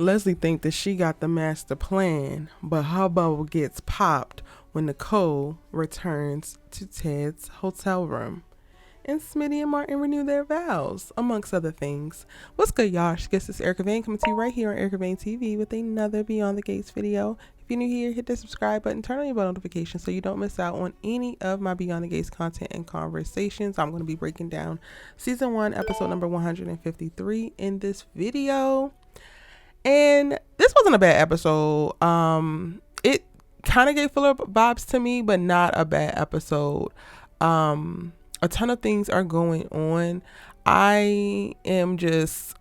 Leslie thinks that she got the master plan, but her bubble gets popped when Nicole returns to Ted's hotel room. And Smitty and Martin renew their vows, amongst other things. What's good, y'all? This is Erica Vane coming to you right here on Erica Vane TV with another Beyond the Gates video. If you're new here, hit the subscribe button, turn on your bell notifications so you don't miss out on any of my Beyond the Gates content and conversations. I'm going to be breaking down season 1, episode number 153 in this video. And this wasn't a bad episode. It kind of gave Philip vibes to me, but not a bad episode. A ton of things are going on. I am just,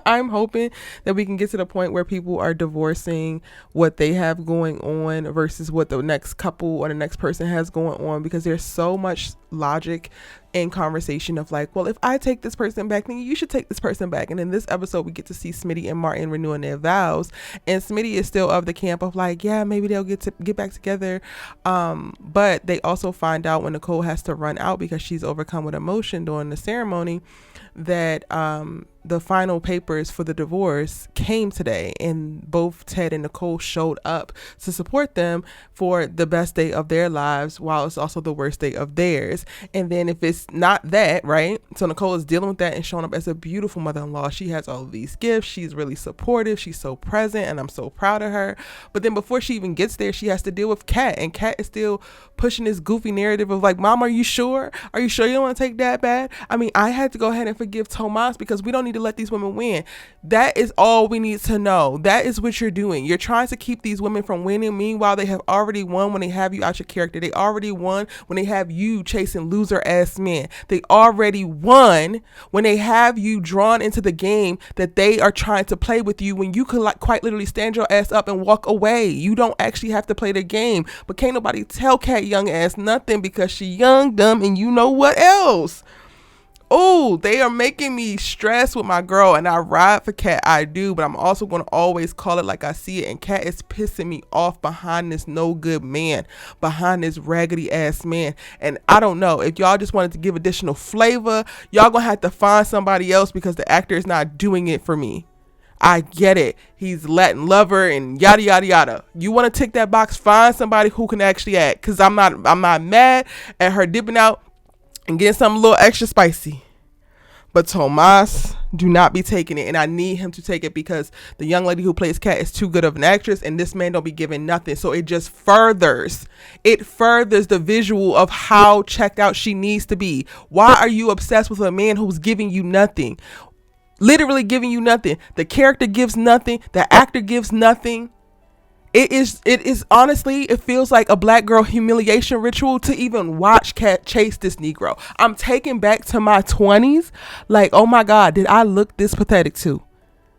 I'm hoping that we can get to the point where people are divorcing what they have going on versus what the next couple or the next person has going on, because there's so much logic and conversation of like, well, if I take this person back, then you should take this person back. And in this episode, we get to see Smitty and Martin renewing their vows, and Smitty is still of the camp of like, yeah, maybe they'll get back together. But they also find out when Nicole has to run out because she's overcome with emotion during the ceremony that the final papers for the divorce came today, and both Ted and Nicole showed up to support them for the best day of their lives while it's also the worst day of theirs. And then if it's not that, right, so Nicole is dealing with that and showing up as a beautiful mother-in-law. She has all of these gifts, she's really supportive, she's so present, and I'm so proud of her. But then before she even gets there, she has to deal with Kat, and Kat is still pushing this goofy narrative of like, Mom, are you sure you don't want to take that bad? I mean, I had to go ahead and forgive Tomas because we don't need to let these women win. That is all we need to know. That is what you're doing. You're trying to keep these women from winning. Meanwhile, they have already won when they have you out your character. They already won when they have you chasing loser ass men. They already won when they have you drawn into the game that they are trying to play with you, when you could like quite literally stand your ass up and walk away. You don't actually have to play the game. But can't nobody tell Kat young ass nothing because she young, dumb, and you know what else. Oh, they are making me stress with my girl, and I ride for Kat, I do, but I'm also going to always call it like I see it, and Kat is pissing me off behind this no good man, behind this raggedy ass man. And I don't know, if y'all just wanted to give additional flavor, y'all gonna have to find somebody else because the actor is not doing it for me. I get it. He's Latin lover and yada, yada, yada. You want to tick that box, find somebody who can actually act, because I'm not mad at her dipping out and getting something a little extra spicy. But Tomas, do not be taking it, and I need him to take it because the young lady who plays Kat is too good of an actress, and this man don't be giving nothing. So it just furthers the visual of how checked out she needs to be. Why are you obsessed with a man who's giving you nothing? Literally giving you nothing. The character gives nothing. The actor gives nothing. It is honestly, it feels like a black girl humiliation ritual to even watch Kat chase this Negro. I'm taken back to my 20s. Like, oh my God, did I look this pathetic too?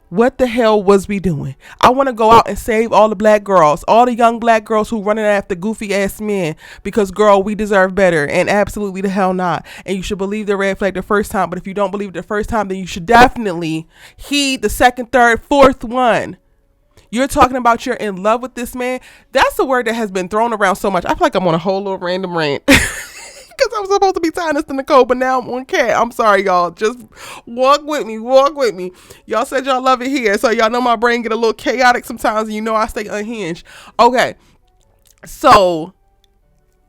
What the hell was we doing? I want to go out and save all the black girls, all the young black girls who running after goofy ass men, because girl, we deserve better. And absolutely the hell not. And you should believe the red flag the first time. But if you don't believe it the first time, then you should definitely heed the second, third, fourth one. You're talking about you're in love with this man. That's a word that has been thrown around so much. I feel like I'm on a whole little random rant because I was supposed to be tying this to Nicole, but now I'm on Kat. I'm sorry, y'all. Just walk with me. Y'all said y'all love it here, so y'all know my brain get a little chaotic sometimes, and you know I stay unhinged. Okay, so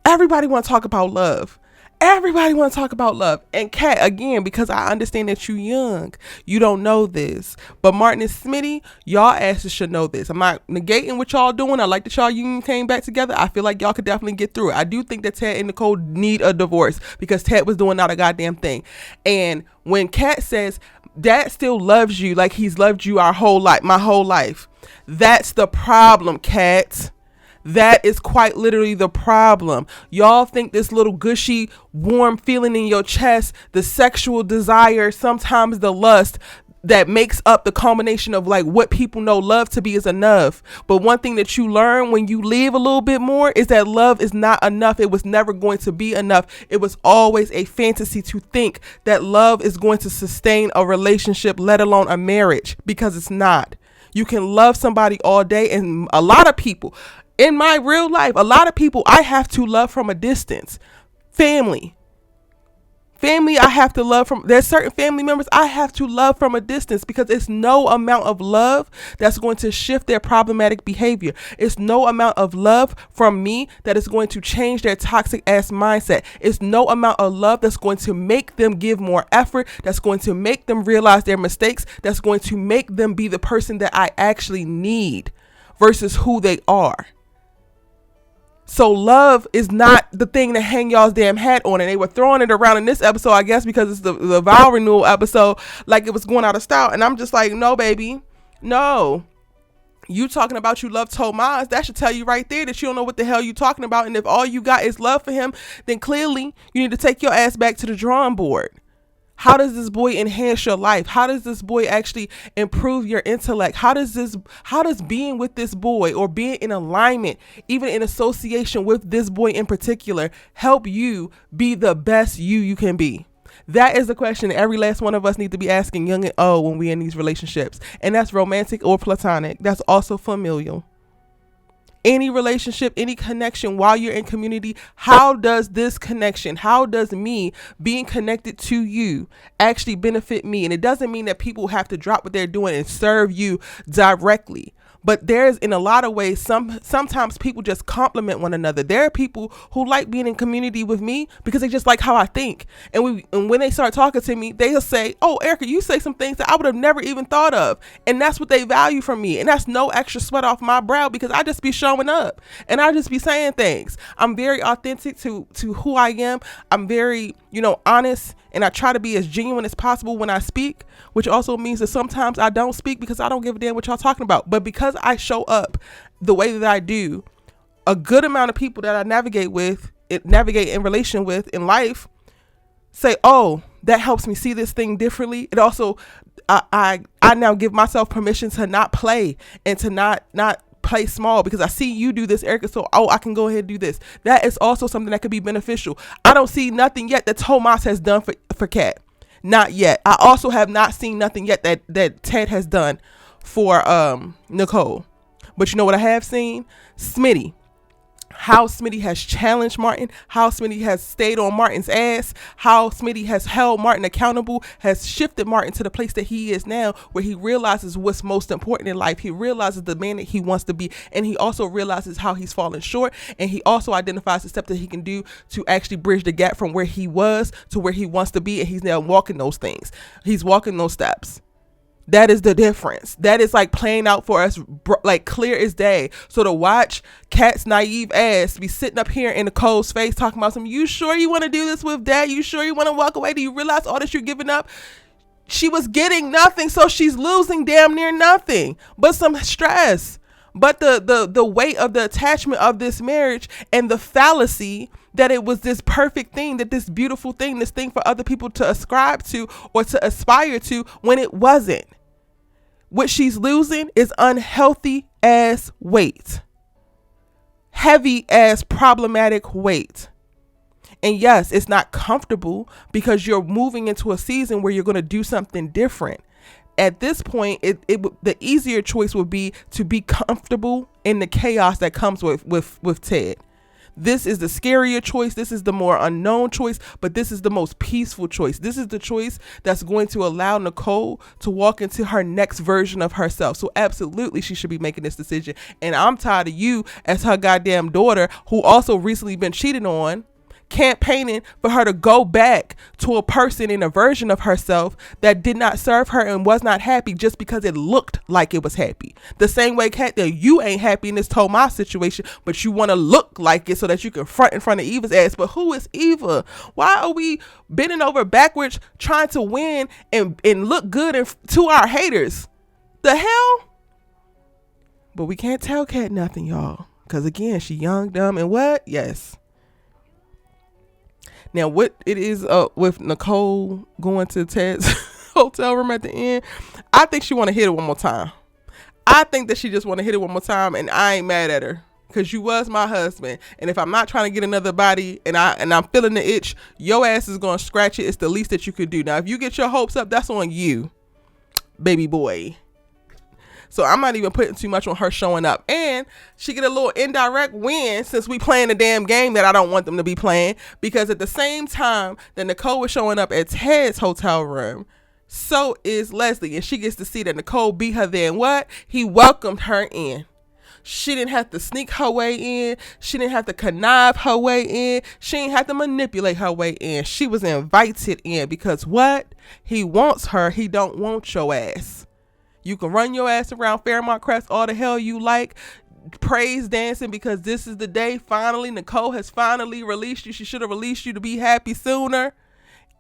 everybody want to talk about love. And Kat, again, because I understand that you young, you don't know this. But Martin and Smitty, y'all asses should know this. I'm not negating what y'all doing. I like that y'all union came back together. I feel like y'all could definitely get through it. I do think that Ted and Nicole need a divorce because Ted was doing not a goddamn thing. And when Kat says, Dad still loves you like he's loved you my whole life. That's the problem, Kat. That is quite literally the problem. Y'all think this little gushy, warm feeling in your chest, the sexual desire, sometimes the lust that makes up the combination of like what people know love to be is enough. But one thing that you learn when you live a little bit more is that love is not enough. It was never going to be enough. It was always a fantasy to think that love is going to sustain a relationship, let alone a marriage, because it's not. You can love somebody all day, and a lot of people in my real life, I have to love from a distance. Family, Family I have to love from, there's certain family members I have to love from a distance, because it's no amount of love that's going to shift their problematic behavior. It's no amount of love from me that is going to change their toxic ass mindset. It's no amount of love that's going to make them give more effort, that's going to make them realize their mistakes, that's going to make them be the person that I actually need versus who they are. So love is not the thing to hang y'all's damn hat on. And they were throwing it around in this episode, I guess, because it's the vow renewal episode, like it was going out of style. And I'm just like, no, baby, no. You talking about you love Tomas, that should tell you right there that you don't know what the hell you talking about. And if all you got is love for him, then clearly you need to take your ass back to the drawing board. How does this boy enhance your life? How does this boy actually improve your intellect? How does being with this boy, or being in alignment, even in association with this boy in particular, help you be the best you can be? That is the question every last one of us need to be asking, young and old, when we're in these relationships. And that's romantic or platonic. That's also familial. Any relationship, any connection while you're in community, how does this connection, how does me being connected to you actually benefit me? And it doesn't mean that people have to drop what they're doing and serve you directly. But there's, in a lot of ways, sometimes people just compliment one another. There are people who like being in community with me because they just like how I think. And when they start talking to me, they'll say, oh, Erica, you say some things that I would have never even thought of. And that's what they value from me. And that's no extra sweat off my brow, because I just be showing up and I just be saying things. I'm very authentic to who I am. I'm very, honest, and I try to be as genuine as possible when I speak, which also means that sometimes I don't speak because I don't give a damn what y'all talking about. But because I show up the way that I do, a good amount of people that I navigate in relation with in life say, oh, that helps me see this thing differently. It also, I now give myself permission to not play and to not play small, because I see you do this, Erica, so I can go ahead and do this. That is also something that could be beneficial. I don't see nothing yet that Tomas has done for Kat. Not yet. I also have not seen nothing yet that Ted has done for Nicole. But you know what I have seen? Smitty. How Smitty has challenged Martin, how Smitty has stayed on Martin's ass, how Smitty has held Martin accountable, has shifted Martin to the place that he is now, where he realizes what's most important in life. He realizes the man that he wants to be, and he also realizes how he's fallen short, and he also identifies the steps that he can do to actually bridge the gap from where he was to where he wants to be, and he's now walking those things. He's walking those steps. That is the difference. That is like playing out for us, like clear as day. So to watch Kat's naive ass be sitting up here in Nicole's face talking about some, you sure you want to do this with Dad? You sure you want to walk away? Do you realize all that you're giving up? She was getting nothing, so she's losing damn near nothing but some stress. But the weight of the attachment of this marriage, and the fallacy that it was this perfect thing, that this beautiful thing, this thing for other people to ascribe to or to aspire to, when it wasn't. What she's losing is unhealthy ass weight. Heavy ass problematic weight. And yes, it's not comfortable, because you're moving into a season where you're going to do something different. At this point, the easier choice would be to be comfortable in the chaos that comes with Ted. This is the scarier choice. This is the more unknown choice, but this is the most peaceful choice. This is the choice that's going to allow Nicole to walk into her next version of herself. So absolutely, she should be making this decision. And I'm tired of you, as her goddamn daughter, who also recently been cheated on, campaigning for her to go back to a person in a version of herself that did not serve her and was not happy just because it looked like it was happy. The same way, Kat, that you ain't happy in this Tomas situation, but you want to look like it so that you can front in front of Eva's ass. But who is Eva? Why are we bending over backwards trying to win and look good to our haters? The hell? But we can't tell Kat nothing, y'all, because again, she young, dumb, and what? Yes. Now, what it is with Nicole going to Ted's hotel room at the end, I think she want to hit it one more time. I think that she just want to hit it one more time, and I ain't mad at her, because you was my husband. And if I'm not trying to get another body and I'm feeling the itch, your ass is going to scratch it. It's the least that you could do. Now, if you get your hopes up, that's on you, baby boy. So I'm not even putting too much on her showing up. And she get a little indirect win since we playing a damn game that I don't want them to be playing. Because at the same time that Nicole was showing up at Ted's hotel room, so is Leslie. And she gets to see that Nicole beat her there. And what? He welcomed her in. She didn't have to sneak her way in. She didn't have to connive her way in. She didn't have to manipulate her way in. She was invited in because what? He wants her. He don't want your ass. You can run your ass around Fairmont Crest all the hell you like. Praise dancing because this is the day. Finally, Nicole has finally released you. She should have released you to be happy sooner.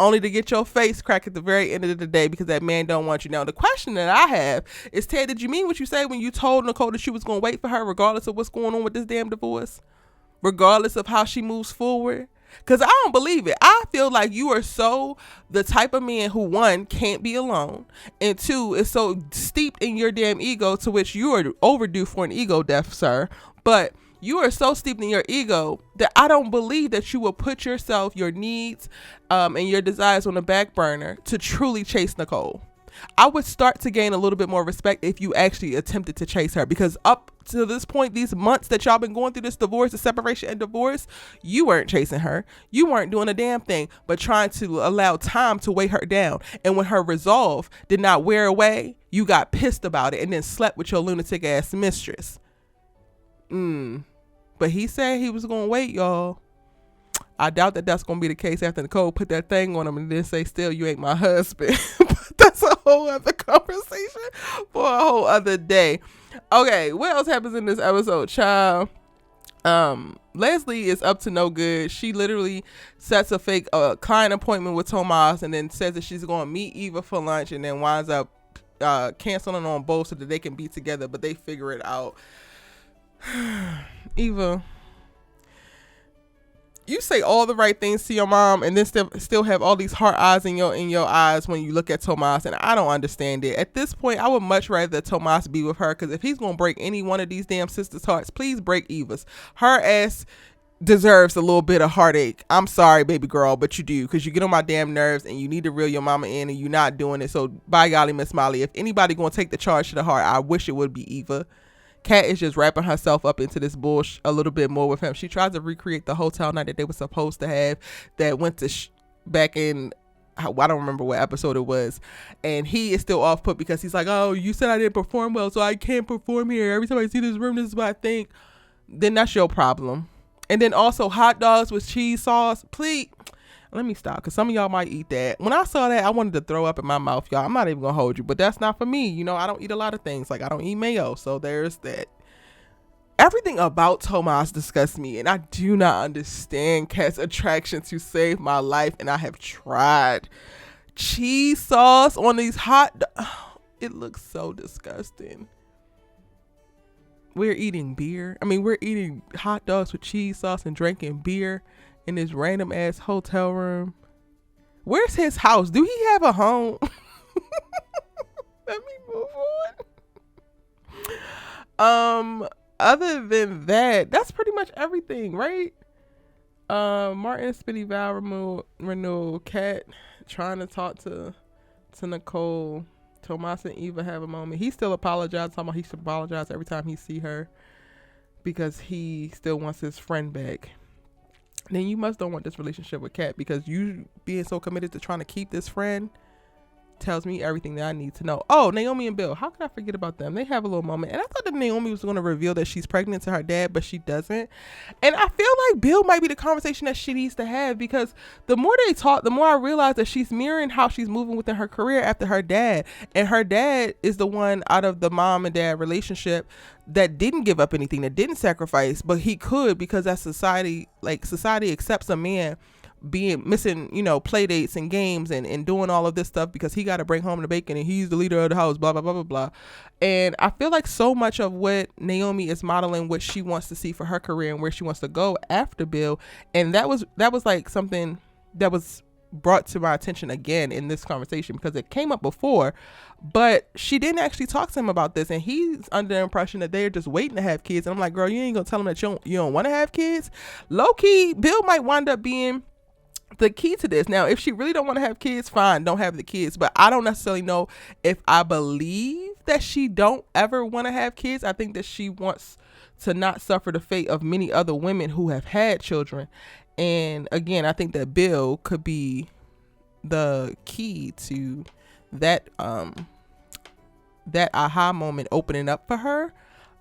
Only to get your face cracked at the very end of the day because that man don't want you. Now, the question that I have is, Ted, did you mean what you said when you told Nicole that she was going to wait for her regardless of what's going on with this damn divorce? Regardless of how she moves forward? Because I don't believe it. I feel like you are so the type of man who, one, can't be alone, and two, is so steeped in your damn ego to which you are overdue for an ego death, sir. But you are so steeped in your ego that I don't believe that you will put yourself, your needs, and your desires on the back burner to truly chase Nicole. I would start to gain a little bit more respect if you actually attempted to chase her, because up to this point, these months that y'all been going through this divorce, the separation and divorce, you weren't chasing her. You weren't doing a damn thing but trying to allow time to weigh her down. And when her resolve did not wear away, you got pissed about it and then slept with your lunatic ass mistress. But he said he was going to wait, y'all. I doubt that that's going to be the case after Nicole put that thing on him and then say, still, you ain't my husband. But that's a whole other conversation for a whole other day. Okay, what else happens in this episode, child? Leslie is up to no good. She literally sets a fake client appointment with Tomas and then says that she's going to meet Eva for lunch and then winds up canceling on both so that they can be together, but they figure it out. Eva, you say all the right things to your mom and then still have all these heart eyes in your eyes when you look at Tomas, and I don't understand it. At this point, I would much rather Tomas be with her, because if he's gonna break any one of these damn sisters' hearts, please break Eva's. Her ass deserves a little bit of heartache. I'm sorry, baby girl, but you do, because you get on my damn nerves and you need to reel your mama in and you're not doing it. So by golly, Miss Molly, if anybody gonna take the charge to the heart, I wish it would be Eva. Kat is just wrapping herself up into this bullshit a little bit more with him. She tries to recreate the hotel night that they were supposed to have that went to back in, I don't remember what episode it was. And he is still off put because he's like, oh, you said I didn't perform well, so I can't perform here. Every time I see this room, this is what I think. Then that's your problem. And then also hot dogs with cheese sauce. Please, let me stop, because some of y'all might eat that. When I saw that, I wanted to throw up in my mouth, y'all. I'm not even gonna hold you, but that's not for me. You know, I don't eat a lot of things. Like, I don't eat mayo, so there's that. Everything about Tomas disgusts me, and I do not understand Kat's attraction to save my life, and I have tried. Cheese sauce on these it looks so disgusting. We're eating beer. I mean, we're eating hot dogs with cheese sauce and drinking beer in this random ass hotel room. Where's his house? Do he have a home? Let me move on. Other than that, that's pretty much everything, right? Martin Spitty vow renewal. Kat trying to talk to Nicole. Tomas and Eva have a moment. He still apologized. Talking about he should apologize every time he see her because he still wants his friend back. Then you must don't want this relationship with Kat, because you being so committed to trying to keep this friend tells me everything that I need to know. Oh, Naomi and Bill. How could I forget about them? They have a little moment. And I thought that Naomi was going to reveal that she's pregnant to her dad, but she doesn't. And I feel like Bill might be the conversation that she needs to have, because the more they talk, the more I realize that she's mirroring how she's moving within her career after her dad. And her dad is the one out of the mom and dad relationship that didn't give up anything, that didn't sacrifice, but he could, because that society accepts a man being missing, play dates and games and doing all of this stuff because he got to bring home the bacon and he's the leader of the house, blah, blah, blah, blah, blah. And I feel like so much of what Naomi is modeling, what she wants to see for her career and where she wants to go after Bill. And that was like something that was brought to my attention again in this conversation, because it came up before, but she didn't actually talk to him about this. And he's under the impression that they're just waiting to have kids. And I'm like, girl, you ain't gonna tell him that you don't want to have kids. Low key, Bill might wind up being the key to this. Now, if she really don't want to have kids, fine, don't have the kids. But I don't necessarily know if I believe that she don't ever want to have kids. I think that she wants to not suffer the fate of many other women who have had children. And again, I think that Bill could be the key to that that aha moment opening up for her.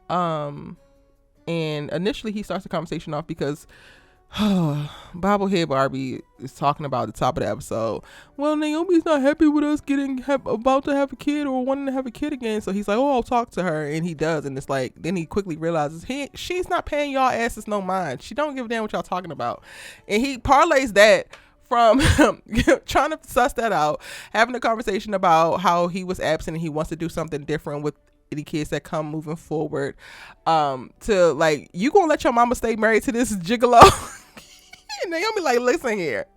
And initially he starts the conversation off because Bobblehead Barbie is talking about at the top of the episode, well, Naomi's not happy with us about to have a kid or wanting to have a kid again. So he's like, oh, I'll talk to her. And he does. And it's like, then he quickly realizes she's not paying y'all asses no mind. She don't give a damn what y'all talking about. And he parlays that from trying to suss that out, having a conversation about how he was absent and he wants to do something different with any kids that come moving forward, to like, you gonna let your mama stay married to this gigolo? And Naomi like, listen here,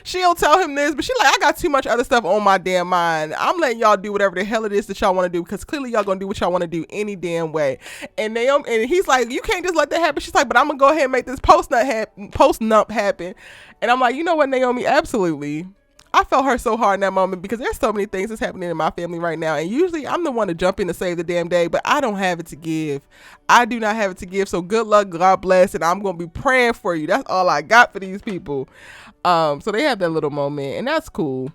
she'll tell him this, but she like, I got too much other stuff on my damn mind. I'm letting y'all do whatever the hell it is that y'all want to do, because clearly y'all gonna do what y'all want to do any damn way. And Naomi, and he's like, you can't just let that happen. She's like, but I'm gonna go ahead and make this post nump happen. And I'm like, you know what, Naomi, absolutely. I felt her so hard in that moment, because there's so many things that's happening in my family right now. And usually I'm the one to jump in to save the damn day, but I don't have it to give. I do not have it to give. So good luck, God bless. And I'm going to be praying for you. That's all I got for these people. So they had that little moment, and that's cool.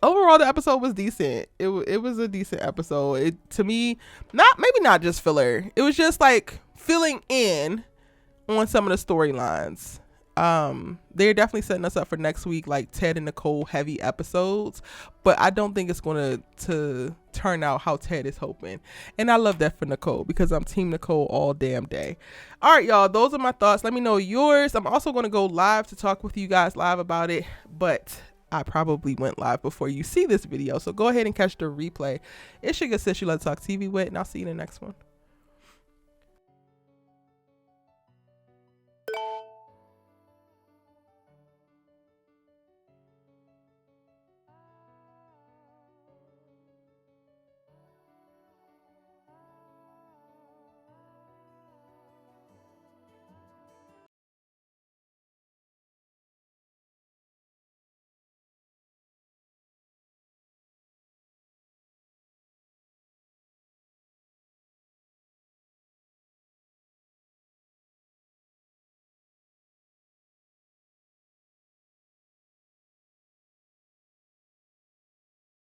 Overall, the episode was decent. It was a decent episode. To me, maybe not just filler. It was just like filling in on some of the storylines. They're definitely setting us up for next week, like Ted and Nicole heavy episodes, but I don't think it's going to turn out how Ted is hoping. And I love that for Nicole, because I'm team Nicole all damn day. All right, y'all, those are my thoughts. Let me know yours. I'm also going to go live to talk with you guys live about it, but I probably went live before you see this video, so go ahead and catch the replay. It's your good sis you love to talk TV with, and I'll see you in the next one.